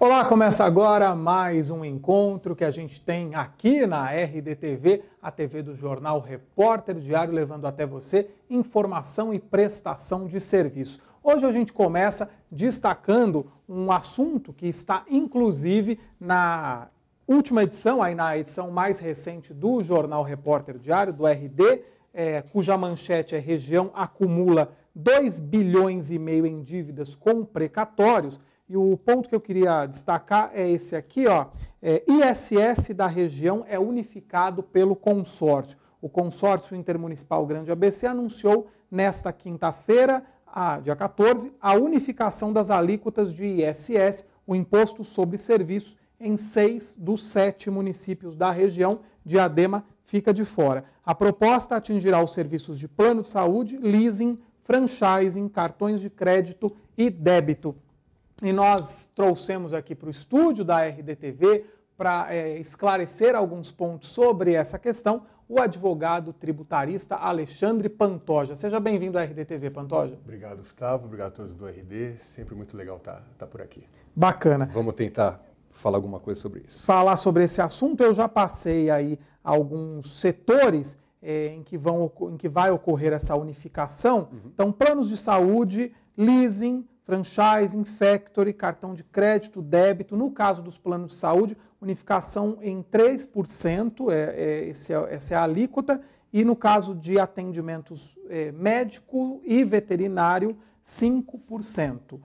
Olá, começa agora mais um encontro que a gente tem aqui na RDTV, a TV do jornal Repórter Diário, levando até você informação e prestação de serviço. Hoje a gente começa destacando um assunto que está inclusive na última edição, aí na edição mais recente do jornal Repórter Diário, do RD, cuja manchete é região acumula 2,5 bilhões em dívidas com precatórios. E o ponto que eu queria destacar é esse aqui, ó. ISS da região é unificado pelo consórcio. O consórcio intermunicipal Grande ABC anunciou nesta quinta-feira, dia 14, a unificação das alíquotas de ISS, o Imposto sobre Serviços, em 6 dos 7 municípios da região. Diadema fica de fora. A proposta atingirá os serviços de plano de saúde, leasing, franchising, cartões de crédito e débito. E nós trouxemos aqui para o estúdio da RDTV para esclarecer alguns pontos sobre essa questão o advogado tributarista Alexandre Pantoja. Seja bem-vindo à RDTV, Pantoja. Obrigado, Gustavo. Obrigado a todos do RD. Sempre muito legal estar por aqui. Bacana. Vamos tentar falar alguma coisa sobre isso. Falar sobre esse assunto, eu já passei aí alguns setores em que vai ocorrer essa unificação. Então, planos de saúde, leasing, franchising, factory, cartão de crédito, débito. No caso dos planos de saúde, unificação em 3%, essa é a alíquota. E no caso de atendimentos médico e veterinário, 5%.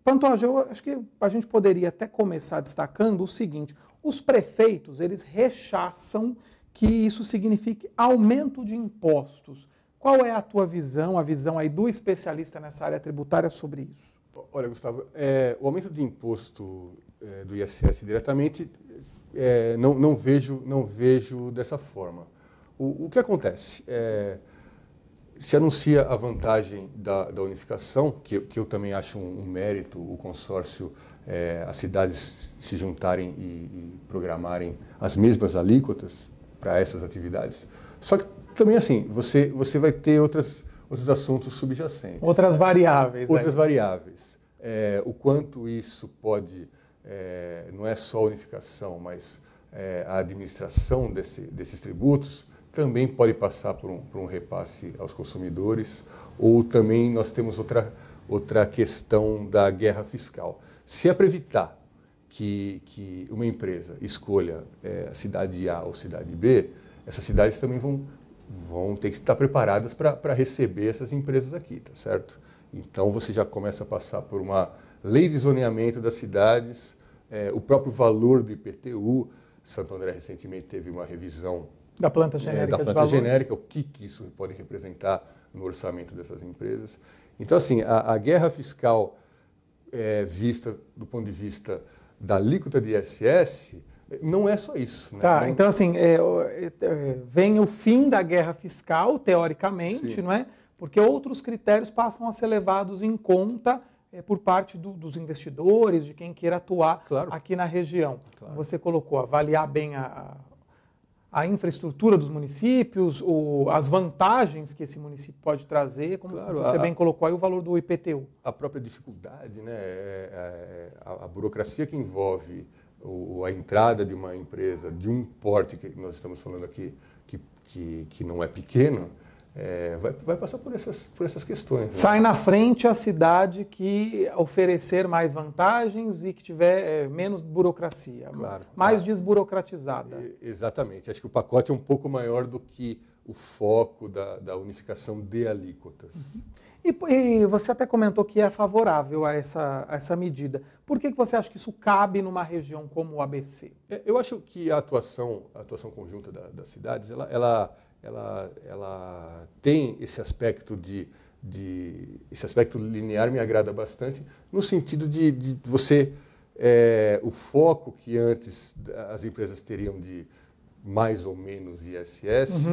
Pantoja, eu acho que a gente poderia até começar destacando o seguinte: os prefeitos, eles rechaçam que isso signifique aumento de impostos. Qual é a tua visão, a visão aí do especialista nessa área tributária sobre isso? Olha, Gustavo, o aumento de imposto do ISS diretamente, não vejo dessa forma. O que acontece? Se anuncia a vantagem da unificação, que eu também acho um mérito, o consórcio, as cidades se juntarem e programarem as mesmas alíquotas para essas atividades. Só que também, assim, você vai ter outros assuntos subjacentes. Outras variáveis. Outras variáveis. O quanto isso pode, não é só a unificação, mas a administração desses tributos também pode passar por um repasse aos consumidores. Ou também nós temos outra questão da guerra fiscal. Se é para evitar que uma empresa escolha a cidade A ou cidade B, essas cidades também vão ter que estar preparadas para receber essas empresas aqui, tá certo? Então você já começa a passar por uma lei de zoneamento das cidades, o próprio valor do IPTU. Santo André recentemente teve uma revisão da planta genérica, o que isso pode representar no orçamento dessas empresas. Então, assim, a guerra fiscal vista do ponto de vista da alíquota de ISS, não é só isso. Né? Tá, então assim, vem o fim da guerra fiscal, teoricamente, Sim. não é? Porque outros critérios passam a ser levados em conta por parte dos investidores, de quem queira atuar aqui na região. Claro. Você colocou, avaliar bem a infraestrutura dos municípios, as vantagens que esse município pode trazer, como você bem colocou aí, o valor do IPTU. A própria dificuldade, né? A burocracia que envolve a entrada de uma empresa de um porte que nós estamos falando aqui, que não é pequeno, vai passar por essas questões. Né? Sai na frente a cidade que oferecer mais vantagens e que tiver menos burocracia, mais desburocratizada. Exatamente. Acho que o pacote é um pouco maior do que o foco da unificação de alíquotas. E você até comentou que é favorável a essa medida. Por que você acha que isso cabe numa região como o ABC? Eu acho que a atuação conjunta das cidades, ela tem esse aspecto esse aspecto linear me agrada bastante, no sentido de você, o foco que antes as empresas teriam de mais ou menos ISS,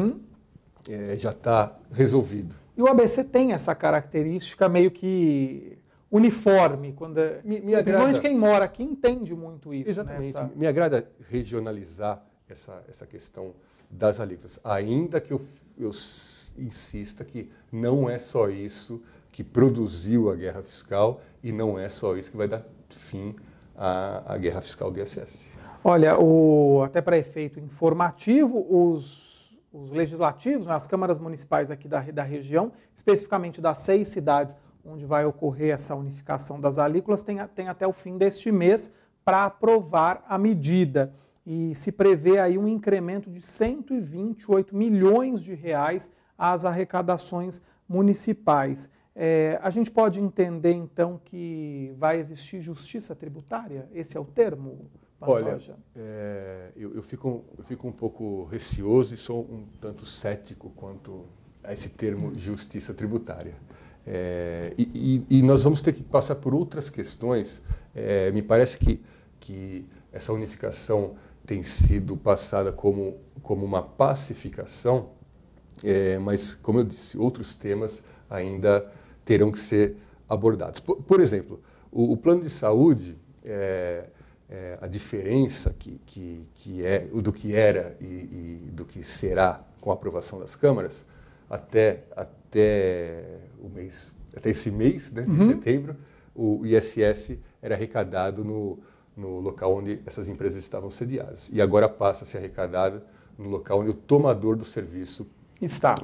já está resolvido. E o ABC tem essa característica meio que uniforme. Principalmente quem mora aqui entende muito isso. Exatamente. Me agrada regionalizar essa questão das alíquotas, ainda que eu insista que não é só isso que produziu a guerra fiscal e não é só isso que vai dar fim à guerra fiscal do ISS. Olha, até para efeito informativo, os legislativos, as câmaras municipais aqui da região, especificamente das 6 cidades onde vai ocorrer essa unificação das alíquotas, tem até o fim deste mês para aprovar a medida. E se prevê aí um incremento de 128 milhões de reais às arrecadações municipais. A gente pode entender, então, que vai existir justiça tributária? Esse é o termo, Pantoja? Olha, eu fico um pouco receoso e sou um tanto cético quanto a esse termo justiça tributária. E nós vamos ter que passar por outras questões. Me parece que essa unificação tem sido passada como uma pacificação, mas, como eu disse, outros temas ainda terão que ser abordados. Por exemplo, o plano de saúde, a diferença do que era e do que será com a aprovação das câmaras, até esse mês, né, de setembro, o ISS era arrecadado no local onde essas empresas estavam sediadas. E agora passa a ser arrecadado no local onde o tomador do serviço está.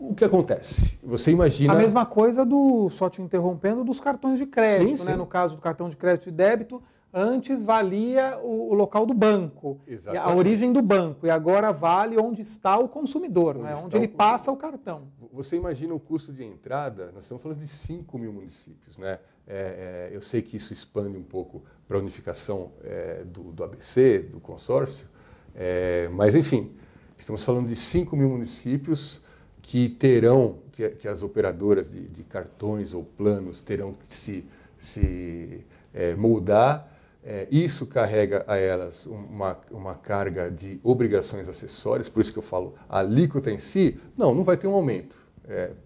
O que acontece? Você imagina... A mesma coisa só te interrompendo, dos cartões de crédito, sim, né? No caso do cartão de crédito e débito, antes valia o local do banco, a origem do banco, e agora vale onde está o consumidor, onde ele passa o cartão. Você imagina o custo de entrada, nós estamos falando de 5 mil municípios, né? Eu sei que isso expande um pouco para a unificação do ABC, do consórcio, mas enfim, estamos falando de 5 mil municípios que que as operadoras de cartões ou planos terão que se moldar. Isso carrega a elas uma carga de obrigações acessórias, por isso que eu falo, a alíquota em si, não vai ter um aumento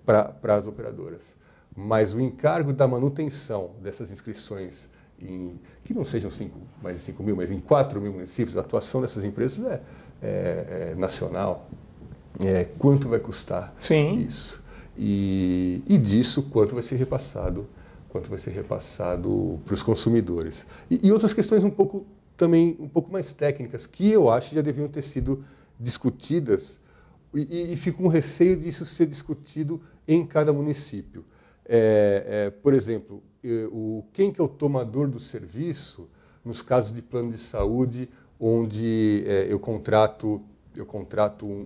para as operadoras, mas o encargo da manutenção dessas inscrições, que não sejam mais de 5 mil, mas em 4 mil municípios, a atuação dessas empresas é nacional. Quanto vai custar isso? E disso, quanto vai ser repassado para os consumidores. E outras questões um pouco mais técnicas, que eu acho que já deviam ter sido discutidas, e fico com receio disso ser discutido em cada município. Por exemplo, quem que é o tomador do serviço nos casos de plano de saúde, onde eu contrato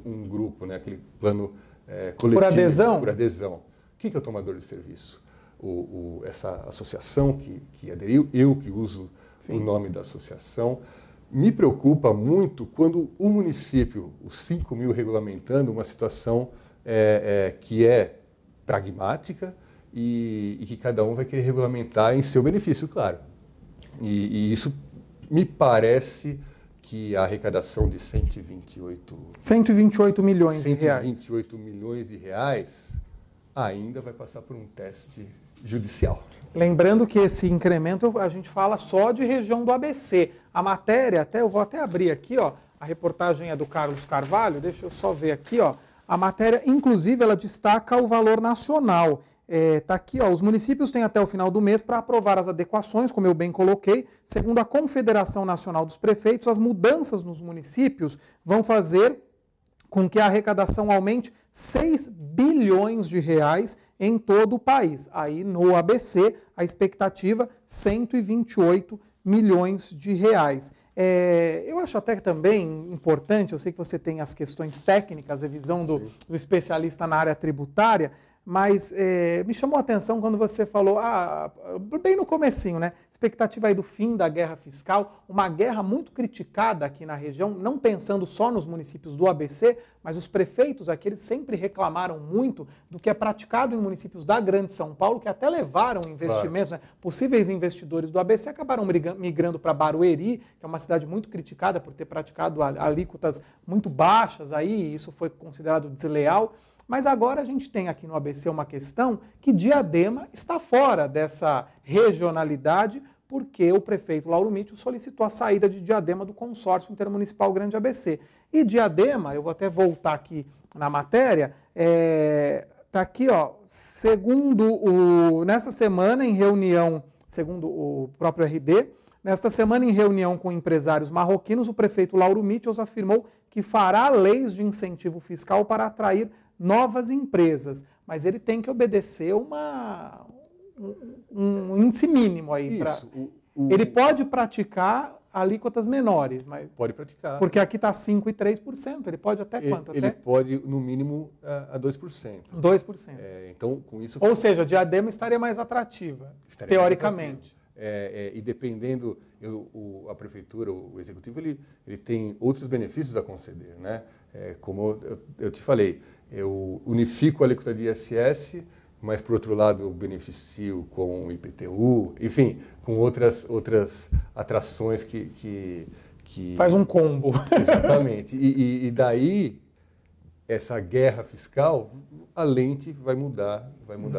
um grupo, né, aquele plano coletivo, por adesão. Quem que é o tomador de serviço? Essa associação que aderiu, eu que uso o nome da associação. Me preocupa muito quando o município, os 5 mil regulamentando uma situação que é pragmática e que cada um vai querer regulamentar em seu benefício, claro. E isso me parece que a arrecadação de 128 milhões de reais. 128 milhões de reais ainda vai passar por um teste judicial. Lembrando que esse incremento a gente fala só de região do ABC. A matéria, eu vou até abrir aqui, ó, a reportagem é do Carlos Carvalho, deixa eu só ver aqui, ó. A matéria, inclusive, ela destaca o valor nacional. Tá aqui, ó, os municípios têm até o final do mês para aprovar as adequações, como eu bem coloquei. Segundo a Confederação Nacional dos Prefeitos, as mudanças nos municípios vão fazer com que a arrecadação aumente 6 bilhões de reais em todo o país. Aí no ABC, a expectativa 128 milhões de reais. Eu acho até também importante, eu sei que você tem as questões técnicas, a visão do especialista na área tributária, mas me chamou a atenção quando você falou, bem no comecinho, né? Expectativa aí do fim da guerra fiscal, uma guerra muito criticada aqui na região, não pensando só nos municípios do ABC, mas os prefeitos aqui, eles sempre reclamaram muito do que é praticado em municípios da Grande São Paulo, que até levaram investimentos, né? Possíveis investidores do ABC acabaram migrando para Barueri, que é uma cidade muito criticada por ter praticado alíquotas muito baixas aí, e isso foi considerado desleal. Mas agora a gente tem aqui no ABC uma questão que Diadema está fora dessa regionalidade, porque o prefeito Lauro Mitchell solicitou a saída de Diadema do consórcio intermunicipal Grande ABC. E Diadema, eu vou até voltar aqui na matéria, está aqui, ó, segundo nessa semana, em reunião segundo o próprio RD. Nesta semana, em reunião com empresários marroquinos, o prefeito Lauro Mitchels afirmou que fará leis de incentivo fiscal para atrair novas empresas, mas ele tem que obedecer um índice mínimo aí. Isso. Ele pode praticar alíquotas menores, mas pode praticar. Porque aqui está 5% e 3%, ele pode até quanto? Ele pode, no mínimo, a 2%. 2%. Então, com isso... Ou seja, Diadema estaria mais atrativa, teoricamente. E dependendo, a prefeitura, o executivo, ele tem outros benefícios a conceder, né? Como eu te falei, eu unifico a alíquota de ISS, mas, por outro lado, eu beneficio com o IPTU, enfim, com outras atrações que... Faz um combo. Exatamente. E daí, essa guerra fiscal, a lente vai mudar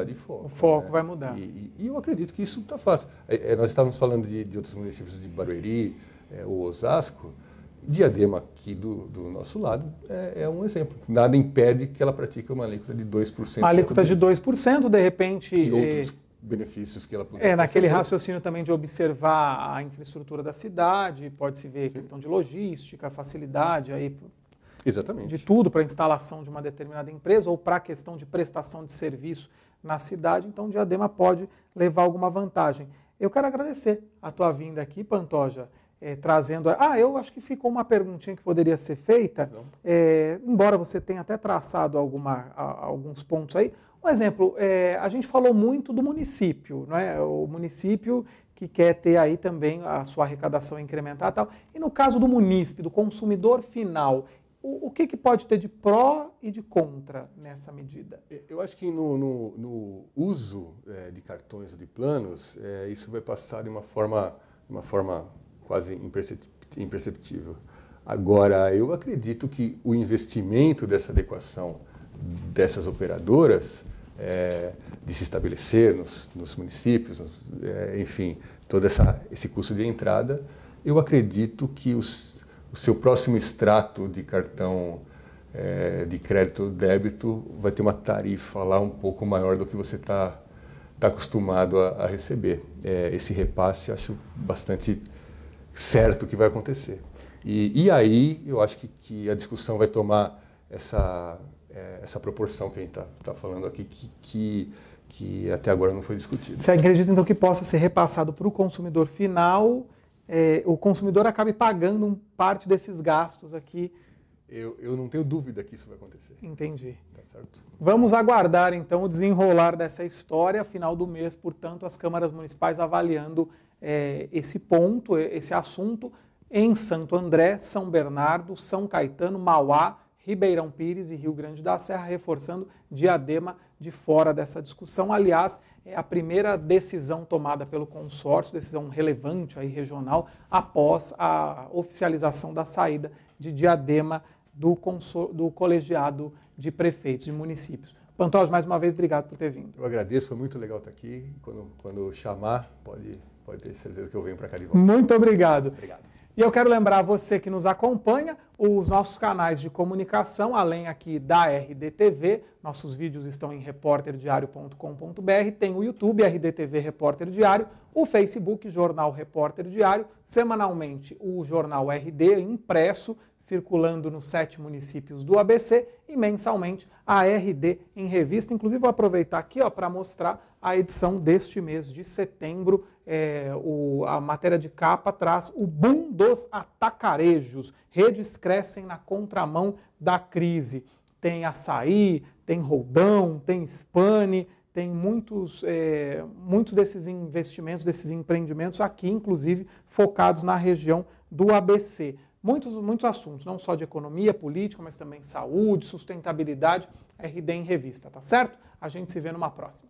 de foco. O foco vai mudar. E eu acredito que isso está fácil. Nós estávamos falando de outros municípios de Barueri, o Osasco. Diadema, aqui do nosso lado, é um exemplo. Nada impede que ela pratique uma alíquota de 2%. Uma alíquota de 2%, de repente... E outros benefícios que ela puder. Naquele raciocínio também de observar a infraestrutura da cidade, pode-se ver questão de logística, facilidade, aí, exatamente, de tudo para a instalação de uma determinada empresa ou para a questão de prestação de serviço na cidade. Então, Diadema pode levar alguma vantagem. Eu quero agradecer a tua vinda aqui, Pantoja, trazendo... eu acho que ficou uma perguntinha que poderia ser feita, embora você tenha até traçado alguns pontos aí. Um exemplo, a gente falou muito do município, né? O município que quer ter aí também a sua arrecadação incrementar e tal. E no caso do munícipe, do consumidor final, o que pode ter de pró e de contra nessa medida? Eu acho que no uso de cartões ou de planos, isso vai passar de uma forma quase imperceptível. Agora, eu acredito que o investimento dessa adequação dessas operadoras, de se estabelecer nos municípios, enfim, todo esse custo de entrada, eu acredito que o seu próximo extrato de cartão de crédito ou débito vai ter uma tarifa lá um pouco maior do que você está acostumado a receber. Esse repasse, acho bastante certo que vai acontecer. E aí eu acho que a discussão vai tomar essa proporção que a gente está falando aqui, que até agora não foi discutida. Você acredita então que possa ser repassado para o consumidor final, o consumidor acabe pagando parte desses gastos aqui? Eu não tenho dúvida que isso vai acontecer. Entendi. Tá certo. Vamos aguardar então o desenrolar dessa história, final do mês, portanto, as câmaras municipais avaliando esse ponto, esse assunto em Santo André, São Bernardo, São Caetano, Mauá, Ribeirão Pires e Rio Grande da Serra, reforçando Diadema de fora dessa discussão. Aliás, é a primeira decisão tomada pelo consórcio, decisão relevante aí, regional, após a oficialização da saída de Diadema do colegiado de prefeitos de municípios. Pantoja, mais uma vez, obrigado por ter vindo. Eu agradeço, foi muito legal estar aqui. Quando chamar, pode ter certeza que eu venho para cá de volta. Muito obrigado. Obrigado. E eu quero lembrar você que nos acompanha, os nossos canais de comunicação, além aqui da RDTV, nossos vídeos estão em reporterdiario.com.br, tem o YouTube, RDTV Repórter Diário, o Facebook, Jornal Repórter Diário, semanalmente o Jornal RD impresso, circulando nos 7 municípios do ABC, e mensalmente a RD em revista. Inclusive vou aproveitar aqui para mostrar a edição deste mês de setembro. A matéria de capa traz o boom dos atacarejos. Redes crescem na contramão da crise. Tem açaí, tem roldão, tem Spani, tem muitos desses investimentos, desses empreendimentos aqui, inclusive, focados na região do ABC. Muitos assuntos, não só de economia, política, mas também saúde, sustentabilidade, RD em revista, tá certo? A gente se vê numa próxima.